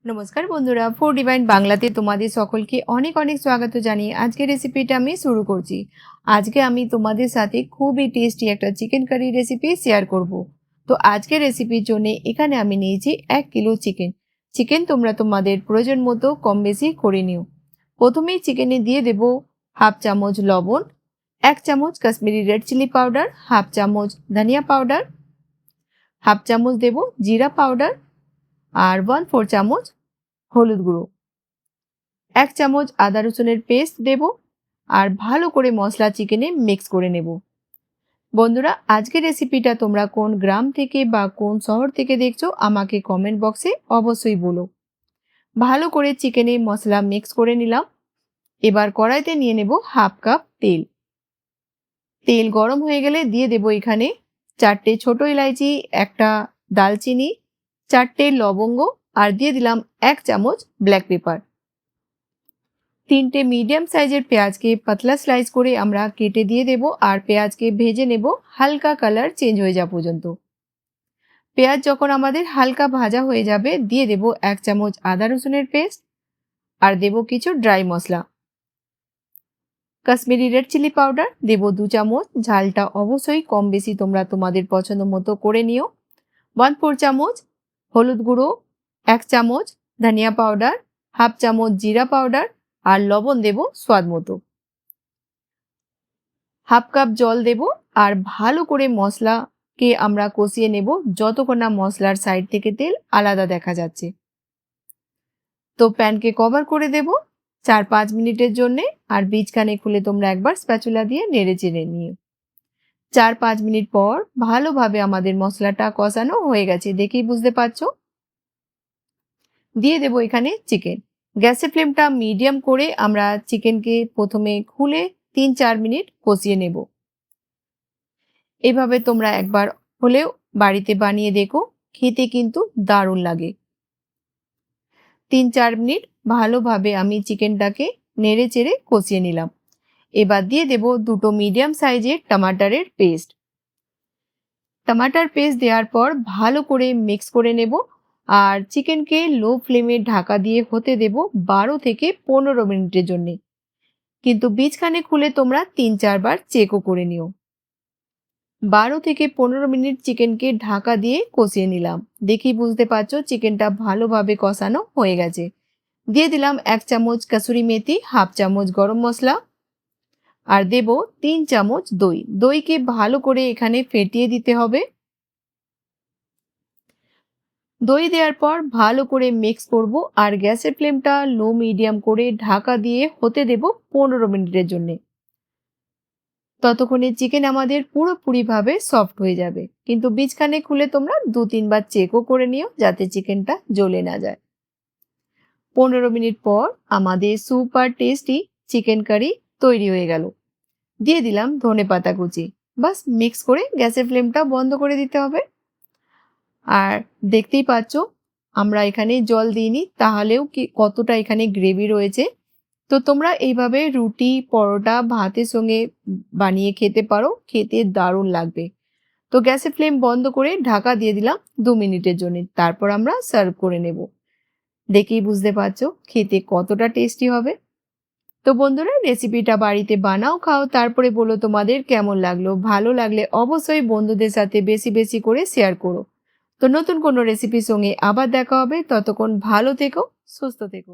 নমস্কার বন্ধুরা, food divine বাংলাতে তোমাদের সকলকে অনেক অনেক স্বাগত জানিয়ে আজকের রেসিপিটা আমি শুরু করছি। আজকে আমি তোমাদের সাথে খুবই টেস্টি একটা চিকেন কারি রেসিপি শেয়ার করব। তো আজকের রেসিপির জন্য এখানে আমি নিয়েছি 1 কিলো চিকেন তোমরা তোমাদের প্রয়োজন মতো কম বেশি করে নিও। প্রথমেই চিকেনে দিয়ে দেব হাফ চামচ লবণ, 1 চামচ Kashmiri red chili powder, half চামচ ধনিয়া পাউডার, হাফ চামচ দেব জিরা পাউডার আর 1/4 চামচ হলুদ গুঁড়ো, 1 চামচ আদা রসুনের পেস্ট দেব আর ভালো করে মশলা চিকেনে মিক্স করে নেব। বন্ধুরা, আজকের রেসিপিটা তোমরা কোন গ্রাম থেকে বা কোন শহর থেকে দেখছো আমাকে কমেন্ট বক্সে অবশ্যই বলো। ভালো করে চিকেনে মশলা মিক্স করে নিলাম। এবার কড়াইতে নিয়ে নেব হাফ কাপ তেল। তেল গরম হয়ে গেলে দিয়ে দেব এখানে 4টে ছোট ইলাইচি, একটা দালচিনি, 4টে লবঙ্গ আর দিয়ে দিলাম 1 চামচ ব্ল্যাক পেপার। 3টে মিডিয়াম সাইজের পেঁয়াজকে পাতলা স্লাইস করে আমরা কেটে দিয়ে দেব আর পেঁয়াজকে ভেজে নেব হালকা কালার চেঞ্জ হয়ে যাওয়া পর্যন্ত। পেঁয়াজ যখন আমাদের হালকা ভাজা হয়ে যাবে দিয়ে দেব 1 চামচ আদা রসুনের পেস্ট আর দেব কিছু ড্রাই মশলা। কাশ্মীরি রেড চিলি পাউডার দেব 2 চামচ, ঝালটা অবশ্যই কম বেশি তোমরা তোমাদের পছন্দ মতো করে নিও। 1/4 চামচ হলুদ গুঁড়ো, 1 চামচ ধনিয়া পাউডার, হাফ চামচ জিরা পাউডার আর লবণ দেব স্বাদ মতো। হাফ কাপ জল দেব আর ভালো করে মশলাকে আমরা কষিয়ে নেব যতক্ষণ না মশলার সাইড থেকে তেল আলাদা দেখা যাচ্ছে। তো প্যানকে কভার করে দেব 4-5 মিনিটের জন্য আর বীজখানে খুলে তোমরা একবার স্প্যাচুলা দিয়ে নেড়ে চেড়ে নিও। 4-5 মিনিট পর ভালোভাবে আমাদের মশলাটা কষানো হয়ে গেছে, দেখেই বুঝতে পারছো। দিয়ে দেব এখানে চিকেন। গ্যাসের ফ্লেমটা মিডিয়াম করে আমরা চিকেনকে প্রথমে খুলে 3-4 মিনিট কষিয়ে নেব। এভাবে তোমরা একবার হলেও বাড়িতে বানিয়ে দেখো, খেতে কিন্তু দারুণ লাগে। 3-4 মিনিট ভালোভাবে আমি চিকেনটাকে নেড়ে চেড়ে কষিয়ে নিলাম। এবার দিয়ে দেব 2টো মিডিয়াম সাইজের টমাটারের পেস্ট। টমাটার পেস্ট দেওয়ার পর ভালো করে মিক্স করে নেব আর চিকেনকে লো ফ্লেমে ঢাকা দিয়ে হতে দেব 12 থেকে 15 মিনিটের জন্য। কিন্তু বীজখানে খুলে তোমরা 3-4 বার চেকও করে নিও। 12 থেকে 15 মিনিট চিকেনকে ঢাকা দিয়ে কষিয়ে নিলাম। দেখেই বুঝতে পারছো চিকেনটা ভালোভাবে কষানো হয়ে গেছে। দিয়ে দিলাম 1 চামচ কাসুরি মেথি, হাফ চামচ গরম মশলা আর দেব 3 চামচ দই। দইকে ভালো করে এখানে ফেটিয়ে দিতে হবে। দই দেওয়ার পর ভালো করে মিক্স করব আর গ্যাসের ফ্লেমটা লো মিডিয়াম করে ঢাকা দিয়ে হতে দেব 15 মিনিটের জন্য। ততক্ষণে চিকেন আমাদের পুরোপুরিভাবে সফট হয়ে যাবে। কিন্তু বীজখানে খুলে তোমরা 2-3 বার চেকও করে নিও যাতে চিকেনটা জ্বলে না যায়। 15 মিনিট পর আমাদের সুপার টেস্টি চিকেন কারি তৈরি হয়ে গেল। দিয়ে দিলাম ধনেপাতা কুচি। বাস মিক্স করে গ্যাসের ফ্লেমটা বন্ধ করে দিতে হবে। আর দেখতেই পাচ্ছ আমরা এখানে জল দিইনি, তাহলেও কি কতটা এখানে গ্রেভি রয়েছে। তো তোমরা এইভাবে রুটি, পরোটা, ভাতের সঙ্গে বানিয়ে খেতে পারো, খেতে দারুণ লাগবে। তো গ্যাসের ফ্লেম বন্ধ করে ঢাকা দিয়ে দিলাম 2 মিনিটের জন্য। তারপর আমরা সার্ভ করে নেব। দেখেই বুঝতে পারছো খেতে কতটা টেস্টি হবে। তো বন্ধুরা, রেসিপিটা বাড়িতে বানাও, খাও, তারপরে বলো তোমাদের কেমন লাগলো। ভালো লাগলে অবশ্যই বন্ধুদের সাথে বেশি বেশি করে শেয়ার করো। তো নতুন কোনো রেসিপির সঙ্গে আবার দেখা হবে। ততক্ষণ ভালো থেকো, সুস্থ থেকো।